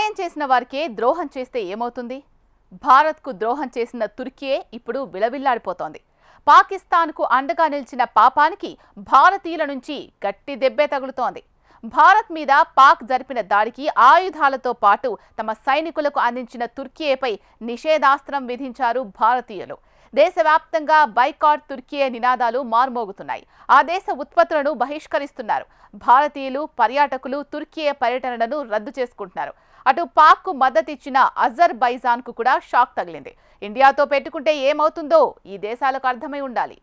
సాయం చేసిన వారికే ద్రోహం చేస్తే ఏమవుతుంది? భారత్కు ద్రోహం చేసిన తుర్కీయే ఇప్పుడు విలవిల్లాడిపోతోంది. పాకిస్తాన్కు అండగా నిలిచిన పాపానికి భారతీయుల నుంచి గట్టి దెబ్బే తగులుతోంది. భారత్ మీద పాక్ జరిపిన దాడికి ఆయుధాలతో పాటు తమ సైనికులకు అందించిన తుర్కీయపై నిషేధాస్త్రం విధించారు భారతీయులు. దేశవ్యాప్తంగా బైకాట్ తుర్కీయే నినాదాలు మార్మోగుతున్నాయి. ఆ దేశ ఉత్పత్తులను బహిష్కరిస్తున్నారు. భారతీయులు, పర్యాటకులు తుర్కీయే పర్యటనలను రద్దు చేసుకుంటున్నారు. అటు పాక్కు మద్దతిచ్చిన అజర్బైజాన్కు కూడా షాక్ తగిలింది. ఇండియాతో పెట్టుకుంటే ఏమవుతుందో ఈ దేశాలకు అర్థమై ఉండాలి.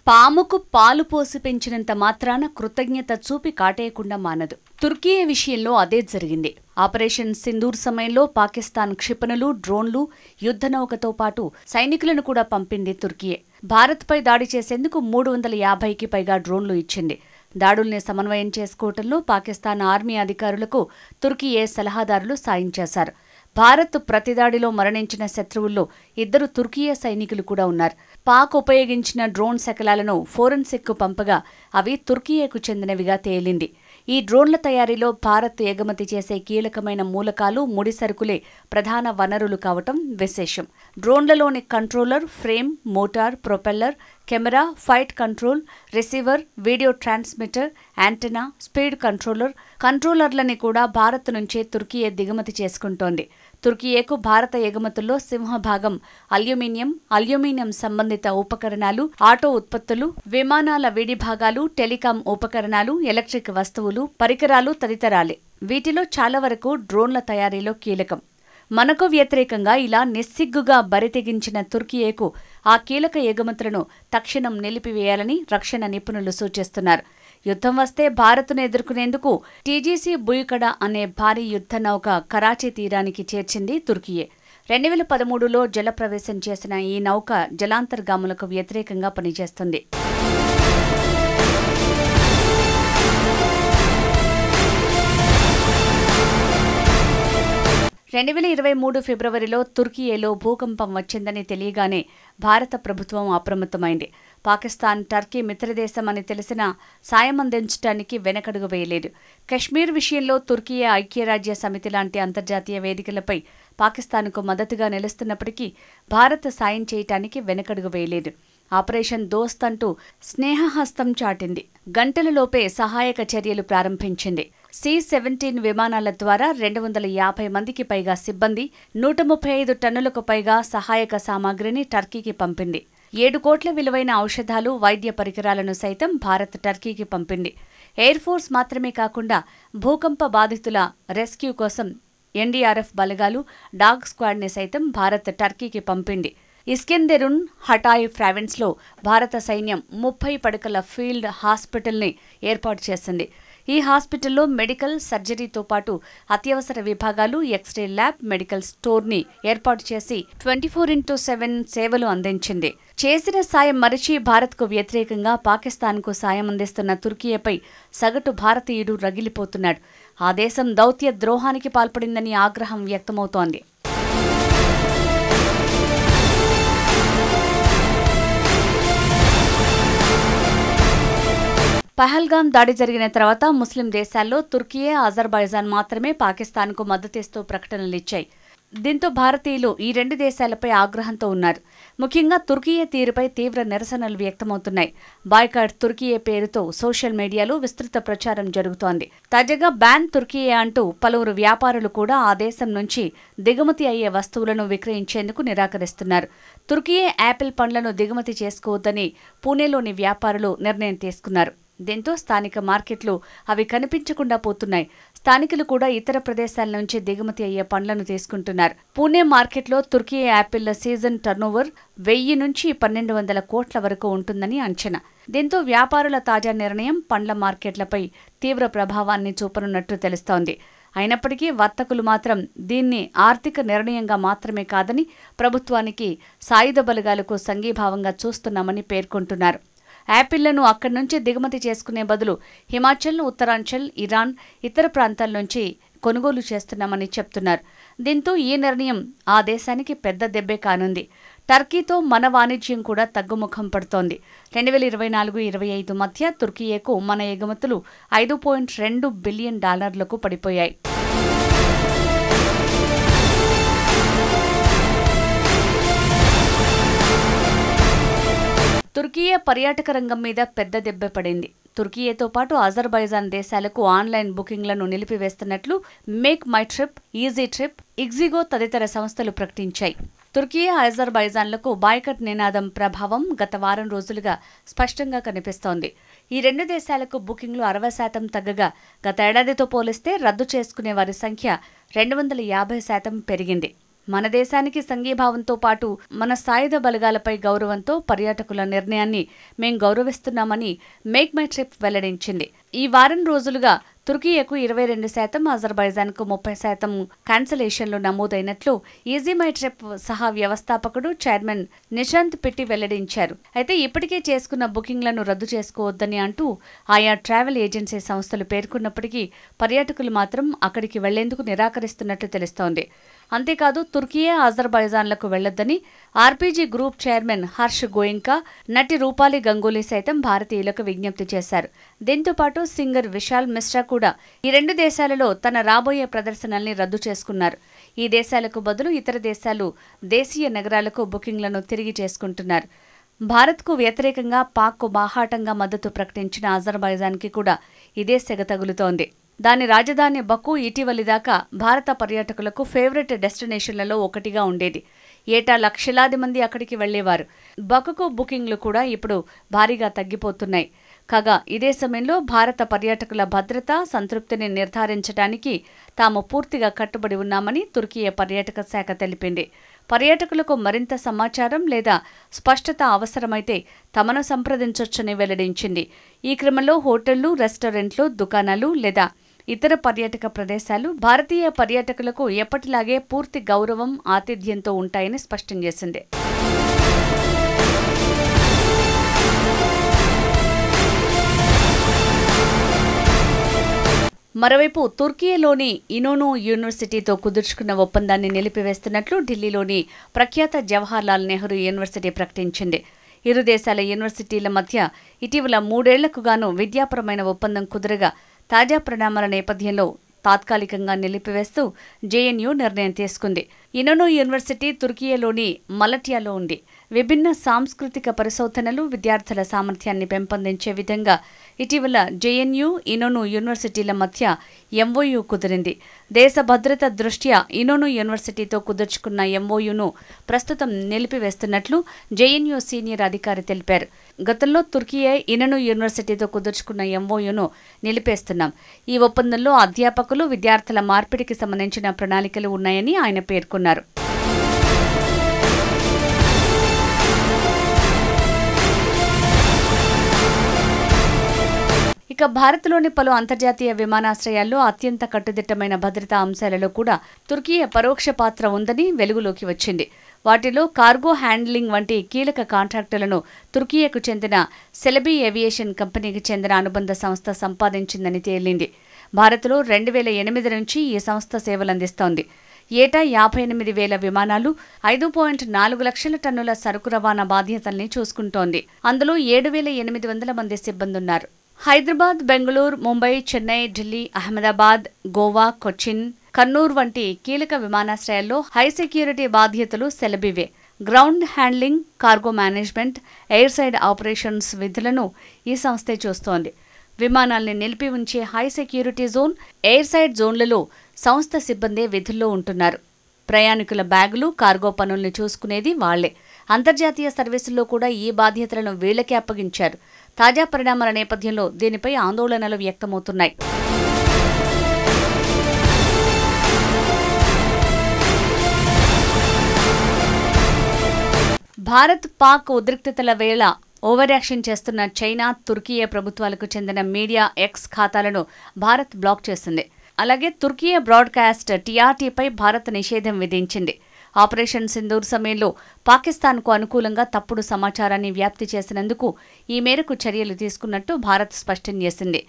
పాముకు పాలు పోసి పెంచినంత మాత్రాన కృతజ్ఞత చూపి కాటేయకుండా మానదు. తుర్కీ విషయంలో అదే జరిగింది. ఆపరేషన్ సింధూర్ సమయంలో పాకిస్తాన్ క్షిపణులు, డ్రోన్లు, యుద్ధనౌకతో పాటు సైనికులను కూడా పంపింది తుర్కీయే. భారత్పై దాడి చేసేందుకు 350కి పైగా డ్రోన్లు ఇచ్చింది. దాడుల్ని సమన్వయం చేసుకోవటంలో పాకిస్తాన్ ఆర్మీ అధికారులకు తుర్కీయే సలహాదారులు సాయం చేశారు. భారత్ ప్రతిదాడిలో మరణించిన శత్రువుల్లో 2 తుర్కీయే సైనికులు కూడా ఉన్నారు. పాక్ ఉపయోగించిన డ్రోన్ శకలాలను ఫోరెన్సిక్కు పంపగా అవి తుర్కీయేకు చెందినవిగా తేలింది. ఈ డ్రోన్ల తయారీలో భారత్ ఎగుమతి చేసే కీలకమైన మూలకాలు, ముడిసరుకులే ప్రధాన వనరులు కావటం విశేషం. డ్రోన్లలోని controller, frame, motor, propeller, camera, flight control, receiver, video transmitter, antenna, speed కంట్రోలర్లని కూడా భారత్ నుంచే తుర్కీయే దిగుమతి చేసుకుంటోంది. తుర్కీయేకు భారత ఎగుమతుల్లో సింహభాగం అల్యూమినియం సంబంధిత ఉపకరణాలు, ఆటో ఉత్పత్తులు, విమానాల విడిభాగాలు, టెలికాం ఉపకరణాలు, ఎలక్ట్రిక్ వస్తువులు, పరికరాలు తదితరాలే. వీటిలో చాలా వరకు డ్రోన్ల తయారీలో కీలకం. మనకు వ్యతిరేకంగా ఇలా నిస్సిగ్గుగా బరితెగించిన తుర్కీయేకు ఆ కీలక ఎగుమతులను తక్షణం నిలిపివేయాలని రక్షణ నిపుణులు సూచిస్తున్నారు. యుద్ధం వస్తే భారత్ను ఎదుర్కొనేందుకు టీజీసీ బుయికడ అనే భారీ యుద్ధ నౌక కరాచీ తీరానికి చేర్చింది తుర్కీయే. 2013లో జలప్రవేశం చేసిన ఈ నౌక జలాంతర్గాములకు వ్యతిరేకంగా పనిచేస్తుంది. 2023 ఫిబ్రవరిలో తుర్కీయేలో భూకంపం వచ్చిందని తెలియగానే భారత ప్రభుత్వం అప్రమత్తమైంది. పాకిస్తాన్, టర్కీ మిత్రదేశం అని తెలిసినా సాయం అందించడానికి వెనకడుగు వేయలేదు. కశ్మీర్ విషయంలో తుర్కీయే ఐక్యరాజ్య సమితి లాంటి అంతర్జాతీయ వేదికలపై పాకిస్తాన్కు మద్దతుగా నిలుస్తున్నప్పటికీ భారత్ సాయం చేయటానికి వెనకడుగు వేయలేదు. ఆపరేషన్ దోస్త్ అంటూ స్నేహహస్తం చాటింది. గంటలలోపే సహాయక చర్యలు ప్రారంభించింది. C-17 విమానాల ద్వారా 250 మందికి పైగా సిబ్బంది, 135 టన్నులకు పైగా సహాయక సామాగ్రిని టర్కీకి పంపింది. 7 కోట్ల విలువైన ఔషధాలు, వైద్య పరికరాలను సైతం భారత్ టర్కీకి పంపింది. ఎయిర్ ఫోర్స్ మాత్రమే కాకుండా భూకంప బాధితుల రెస్క్యూ కోసం NDRF బలగాలు, డాగ్ స్క్వాడ్ని సైతం భారత్ టర్కీకి పంపింది. ఇస్కెందెరున్, హటాయ్ ప్రావిన్స్లో భారత సైన్యం 30 పడకల ఫీల్డ్ హాస్పిటల్ని ఏర్పాటు చేసింది. ఈ హాస్పిటల్లో మెడికల్, సర్జరీతో పాటు అత్యవసర విభాగాలు, ఎక్స్రే ల్యాబ్, మెడికల్ స్టోర్ని ఏర్పాటు చేసి 24/7 సేవలు అందించింది. చేసిన సాయం మరిచి భారత్కు వ్యతిరేకంగా పాకిస్తాన్కు సాయం అందిస్తున్న తుర్కీయపై సగటు భారతీయుడు రగిలిపోతున్నాడు. ఆ దేశం దౌత్య ద్రోహానికి పాల్పడిందని ఆగ్రహం వ్యక్తమవుతోంది. పహల్గామ్ దాడి జరిగిన తర్వాత ముస్లిం దేశాల్లో తుర్కీయే, అజర్బైజాన్ మాత్రమే పాకిస్తాన్కు మద్దతిస్తూ ప్రకటనలిచ్చాయి. దీంతో భారతీయులు ఈ 2 దేశాలపై ఆగ్రహంతో ఉన్నారు. ముఖ్యంగా తుర్కీయే తీరుపై తీవ్ర నిరసనలు వ్యక్తమవుతున్నాయి. బాయ్కాట్ తుర్కీయే పేరుతో సోషల్ మీడియాలో విస్తృత ప్రచారం జరుగుతోంది. తాజాగా బ్యాన్ తుర్కీయే అంటూ పలువురు వ్యాపారులు కూడా ఆ దేశం నుంచి దిగుమతి అయ్యే వస్తువులను విక్రయించేందుకు నిరాకరిస్తున్నారు. తుర్కీయే యాపిల్ పండ్లను దిగుమతి చేసుకోవద్దని పూణేలోని వ్యాపారులు నిర్ణయం తీసుకున్నారు. దీంతో స్థానిక మార్కెట్లు అవి కనిపించకుండా పోతున్నాయి. స్థానికులు కూడా ఇతర ప్రదేశాల నుంచి దిగుమతి అయ్యే పండ్లను తీసుకుంటున్నారు. పూణే మార్కెట్లో తుర్కీ యాపిళ్ల సీజన్ టర్నోవర్ 1000 నుంచి 1200 కోట్ల వరకు ఉంటుందని అంచనా. దీంతో వ్యాపారుల తాజా నిర్ణయం పండ్ల మార్కెట్లపై తీవ్ర ప్రభావాన్ని చూపనున్నట్టు తెలుస్తోంది. అయినప్పటికీ వర్తకులు మాత్రం దీన్ని ఆర్థిక నిర్ణయంగా మాత్రమే కాదని, ప్రభుత్వానికి, సాయుధ బలగాలకు సంఘీభావంగా చూస్తున్నామని పేర్కొంటున్నారు. యాపిళ్లను అక్కడి నుంచి దిగుమతి చేసుకునే బదులు హిమాచల్, ఉత్తరాంచల్, ఇరాన్, ఇతర ప్రాంతాల నుంచి కొనుగోలు చేస్తున్నామని చెప్తున్నారు. దీంతో ఈ నిర్ణయం ఆ దేశానికి పెద్ద దెబ్బే కానుంది. టర్కీతో మన వాణిజ్యం కూడా తగ్గుముఖం పడుతోంది. 2024-25 మధ్య తుర్కియేకు మన ఎగుమతులు $5.2 బిలియన్ పడిపోయాయి. తుర్కియే పర్యాటక రంగం మీద పెద్ద దెబ్బ పడింది. తుర్కియేతో పాటు అజర్బైజాన్ దేశాలకు ఆన్లైన్ బుకింగ్లను నిలిపివేస్తున్నట్లు make my trip, easy trip, ixigo తదితర సంస్థలు ప్రకటించాయి. తుర్కియే, అజర్బైజాన్లకు బాయ్కట్ నినాదం ప్రభావం గత వారం రోజులుగా స్పష్టంగా కనిపిస్తోంది. ఈ రెండు దేశాలకు బుకింగ్లు 60% తగ్గగా గతేడాదితో పోలిస్తే రద్దు చేసుకునే వారి సంఖ్య 250% పెరిగింది. మన దేశానికి సంఘీభావంతో పాటు మన సాయుధ బలగాలపై గౌరవంతో పర్యాటకుల నిర్ణయాన్ని మేం గౌరవిస్తున్నామని మేక్ మై ట్రిప్ వెల్లడించింది. ఈ వారం రోజులుగా తుర్కియేకు 22%, అజర్బైజాన్కు 30% క్యాన్సలేషన్లు నమోదైనట్లు ఈజీ మై ట్రిప్ సహా వ్యవస్థాపకుడు చైర్మన్ నిశాంత్ పిట్టి వెల్లడించారు. అయితే ఇప్పటికే చేసుకున్న బుకింగ్లను రద్దు చేసుకోవద్దని అంటూ ఆయా ట్రావెల్ ఏజెన్సీ సంస్థలు పేర్కొన్నప్పటికీ పర్యాటకులు మాత్రం అక్కడికి వెళ్లేందుకు నిరాకరిస్తున్నట్లు తెలుస్తోంది. అంతేకాదు తుర్కియే, అజర్బైజాన్లకు వెళ్లొద్దని RPG group chairman Harsh Goenka, నటి రూపాలి గంగూలీ సైతం భారతీయులకు విజ్ఞప్తి చేశారు. దీంతో పాటు సింగర్ విశాల్ మిశ్రా కూడా ఈ రెండు దేశాలలో తన రాబోయే ప్రదర్శనల్ని రద్దు చేసుకున్నారు. ఈ దేశాలకు బదులు ఇతర దేశాలు దేశీయ నగరాలకు బుకింగ్లను తిరిగి చేసుకుంటున్నారు. భారత్కు వ్యతిరేకంగా పాక్కు బాహాటంగా మద్దతు ప్రకటించిన అజర్బైజాన్కి కూడా ఇదే సెగ తగులుతోంది. దాని రాజధాని బకు ఇటీవలి దాకా భారత పర్యాటకులకు ఫేవరెట్ డెస్టినేషన్లలో ఒకటిగా ఉండేది. ఏటా లక్షలాది మంది అక్కడికి వెళ్లేవారు. బకుకు బుకింగ్లు కూడా ఇప్పుడు భారీగా తగ్గిపోతున్నాయి. కాగా ఇదే సమయంలో భారత పర్యాటకుల భద్రత, సంతృప్తిని నిర్ధారించడానికి తాము పూర్తిగా కట్టుబడి ఉన్నామని తుర్కియే పర్యాటక శాఖ తెలిపింది. పర్యాటకులకు మరింత సమాచారం లేదా స్పష్టత అవసరమైతే తమను సంప్రదించొచ్చని వెల్లడించింది. ఈ క్రమంలో హోటళ్లు, రెస్టారెంట్లు, దుకాణాలు లేదా ఇతర పర్యాటక ప్రదేశాలు భారతీయ పర్యాటకులకు ఎప్పటిలాగే పూర్తి గౌరవం, ఆతిథ్యంతో ఉంటాయని స్పష్టం చేసింది. మరోవైపు తుర్కియేలోని ఇనోను యూనివర్సిటీతో కుదుర్చుకున్న ఒప్పందాన్ని నిలిపివేస్తున్నట్లు ఢిల్లీలోని ప్రఖ్యాత జవహర్లాల్ నెహ్రూ యూనివర్సిటీ ప్రకటించింది. ఇరు దేశాల యూనివర్సిటీల మధ్య ఇటీవల 3 ఏళ్లకు గాను విద్యాపరమైన ఒప్పందం కుదరగా తాజా పరిణామాల నేపథ్యంలో తాత్కాలికంగా నిలిపివేస్తూ జేఎన్యూ నిర్ణయం తీసుకుంది. ఇనోను యూనివర్సిటీ తుర్కియేలోని మలట్యాలో ఉంది. విభిన్న సాంస్కృతిక పరిశోధనలు, విద్యార్థుల సామర్థ్యాన్ని పెంపొందించే విధంగా ఇటీవల జేఎన్యూ, ఇనోను యూనివర్సిటీల మధ్య ఎంఓయూ కుదిరింది. దేశ భద్రత దృష్ట్యా ఇనోను యూనివర్సిటీతో కుదుర్చుకున్న ఎంఓయూను ప్రస్తుతం నిలిపివేస్తున్నట్లు జేఎన్యూ సీనియర్ అధికారి తెలిపారు. గతంలో తుర్కియే ఇనోను యూనివర్సిటీతో కుదుర్చుకున్న ఎంఓయూను నిలిపేస్తున్నాం. ఈ ఒప్పందంలో అధ్యాపకులు, విద్యార్థుల మార్పిడికి సంబంధించిన ప్రణాళికలు ఉన్నాయని ఆయన పేర్కొన్నారు. ఇక భారత్లోని పలు అంతర్జాతీయ విమానాశ్రయాల్లో అత్యంత కట్టుదిట్టమైన భద్రతా అంశాలలో కూడా తుర్కియే పరోక్ష పాత్ర ఉందని వెలుగులోకి వచ్చింది. వాటిలో కార్గో హ్యాండ్లింగ్ వంటి కీలక కాంట్రాక్టులను తుర్కియేకు చెందిన సెలబీ ఏవియేషన్ కంపెనీకి చెందిన అనుబంధ సంస్థ సంపాదించిందని తేలింది. భారత్లో 2008 నుంచి ఈ సంస్థ సేవలందిస్తోంది. ఏటా 58,000 విమానాలు, 5.4 లక్షల టన్నుల సరుకు రవాణా బాధ్యతల్ని చూసుకుంటోంది. అందులో 7,800 మంది సిబ్బందున్నారు. హైదరాబాద్, బెంగళూరు, ముంబై, చెన్నై, ఢిల్లీ, అహ్మదాబాద్, గోవా, కొచ్చిన్, కన్నూర్ వంటి కీలక విమానాశ్రయాల్లో హై సెక్యూరిటీ బాధ్యతలు సెలబీవే. Ground handling, cargo management, air side operations విధులను ఈ సంస్థే చూస్తోంది. విమానాల్ని నిలిపి ఉంచే high security zone, air side జోన్లలో సంస్థ సిబ్బందే విధుల్లో ఉంటున్నారు. ప్రయాణికుల బ్యాగులు, కార్గో పనుల్ని చూసుకునేది వాళ్లే. అంతర్జాతీయ సర్వీసుల్లో కూడా ఈ బాధ్యతలను వీళ్లకే అప్పగించారు. తాజా పరిణామాల నేపథ్యంలో దీనిపై ఆందోళనలు వ్యక్తమవుతున్నాయి. భారత్ పాక్ ఉద్రిక్తతల వేళ ఓవర్ యాక్షన్ చేస్తున్న చైనా, తుర్కియే ప్రభుత్వాలకు చెందిన మీడియా ఎక్స్ ఖాతాలను భారత్ బ్లాక్ చేసింది. అలాగే తుర్కియే బ్రాడ్కాస్ట్ టీఆర్టీపై భారత్ నిషేధం విధించింది. ఆపరేషన్ సింధూర్ సమయంలో పాకిస్తాన్కు అనుకూలంగా తప్పుడు సమాచారాన్ని వ్యాప్తి చేసినందుకు ఈ మేరకు చర్యలు తీసుకున్నట్టు భారత్ స్పష్టం చేసింది.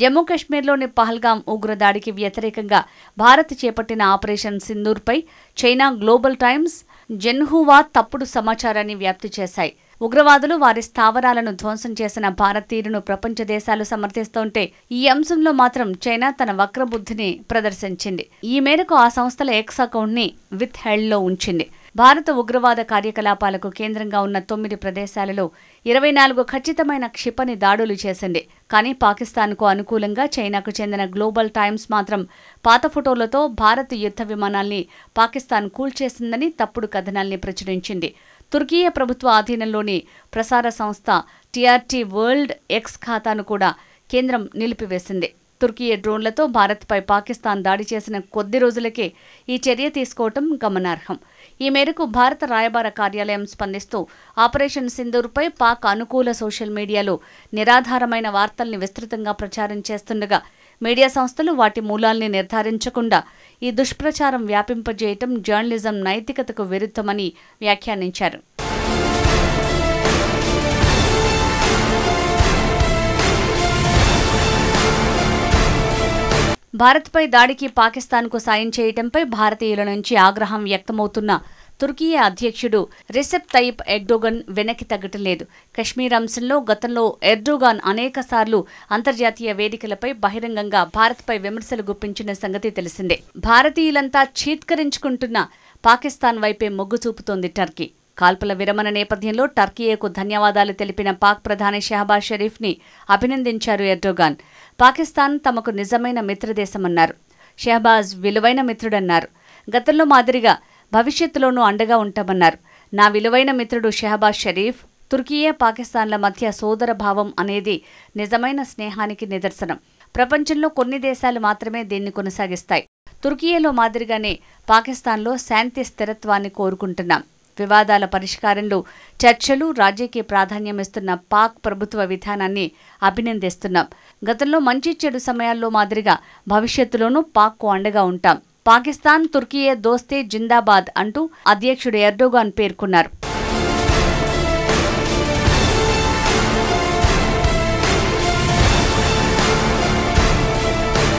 జమ్మూ కశ్మీర్లోని పహల్గాం ఉగ్రదాడికి వ్యతిరేకంగా భారత్ చేపట్టిన ఆపరేషన్ సింధూర్పై చైనా, గ్లోబల్ టైమ్స్, జెన్హువా తప్పుడు సమాచారాన్ని వ్యాప్తి చేశాయి. ఉగ్రవాదులు వారి స్థావరాలను ధ్వంసం చేసిన భారత్ తీరును ప్రపంచ దేశాలు సమర్థిస్తుంటే ఈ అంశంలో మాత్రం చైనా తన వక్రబుద్ధిని ప్రదర్శించింది. ఈ మేరకు ఆ సంస్థల ఎక్స్ అకౌంట్ని విత్ హెల్డ్లో ఉంచింది. భారత ఉగ్రవాద కార్యకలాపాలకు కేంద్రంగా ఉన్న 9 ప్రదేశాలలో 24 ఖచ్చితమైన క్షిపణి దాడులు చేసింది. కానీ పాకిస్తాన్కు అనుకూలంగా చైనాకు చెందిన గ్లోబల్ టైమ్స్ మాత్రం పాత ఫోటోలతో భారత్ యుద్ధ విమానాల్ని పాకిస్తాన్ కూల్చేసిందని తప్పుడు కథనాల్ని ప్రచురించింది. తుర్కియే ప్రభుత్వ ఆధీనంలోని ప్రసార సంస్థ టీఆర్టీ వరల్డ్ ఎక్స్ ఖాతాను కూడా కేంద్రం నిలిపివేసింది. తుర్కియే డ్రోన్లతో భారత్పై పాకిస్తాన్ దాడి చేసిన కొద్ది రోజులకే ఈ చర్య తీసుకోవటం గమనార్హం. ఈ మేరకు భారత రాయబార కార్యాలయం స్పందిస్తూ ఆపరేషన్ సింధూర్పై పాక్ అనుకూల సోషల్ మీడియాలో నిరాధారమైన వార్తల్ని విస్తృతంగా ప్రచారం చేస్తుండగా మీడియా సంస్థలు వాటి మూలాల్ని నిర్ధారించకుండా ఈ దుష్ప్రచారం వ్యాపింపజేయటం జర్నలిజం నైతికతకు విరుద్ధమని వ్యాఖ్యానించారు. భారత్పై దాడికి పాకిస్తాన్కు సాయం చేయడంపై భారతీయుల నుంచి ఆగ్రహం వ్యక్తమవుతున్న తుర్కియే అధ్యక్షుడు రిసెప్ తయ్యిప్ ఎర్డోగన్ వెనక్కి తగ్గటం లేదు. కశ్మీర్ అంశంలో గతంలో ఎర్డోగాన్ అనేకసార్లు అంతర్జాతీయ వేదికలపై బహిరంగంగా భారత్పై విమర్శలు గుప్పించిన సంగతి తెలిసిందే. భారతీయులంతా చీత్కరించుకుంటున్న పాకిస్తాన్ వైపే మొగ్గు చూపుతోంది టర్కీ. కాల్పుల విరమణ నేపథ్యంలో టర్కీయేకు ధన్యవాదాలు తెలిపిన పాక్ ప్రధాని షహబాజ్ షరీఫ్ని అభినందించారు ఎర్డోగాన్. పాకిస్తాన్ తమకు నిజమైన మిత్రదేశమన్నారు. షహబాజ్ విలువైన మిత్రుడన్నారు. గతంలో మాదిరిగా భవిష్యత్తులోనూ అండగా ఉంటామన్నారు. నా విలువైన మిత్రుడు షహబాజ్ షరీఫ్, తుర్కీయే పాకిస్తాన్ల మధ్య సోదర భావం అనేది నిజమైన స్నేహానికి నిదర్శనం. ప్రపంచంలో కొన్ని దేశాలు మాత్రమే దీన్ని కొనసాగిస్తాయి. తుర్కీయేలో మాదిరిగానే పాకిస్తాన్లో శాంతి స్థిరత్వాన్ని కోరుకుంటున్నాం. వివాదాల పరిష్కారంలో చర్చలు, రాజీకి ప్రాధాన్యమిస్తున్న పాక్ ప్రభుత్వ విధానాన్ని అభినందిస్తున్నాం. గతంలో మంచి చెడు సమయాల్లో మాదిరిగా భవిష్యత్తులోనూ పాక్కు అండగా ఉంటాం. పాకిస్తాన్, తుర్కీయే దోస్తే జిందాబాద్ అంటూ అధ్యక్షుడు ఎర్డోగాన్ పేర్కొన్నారు.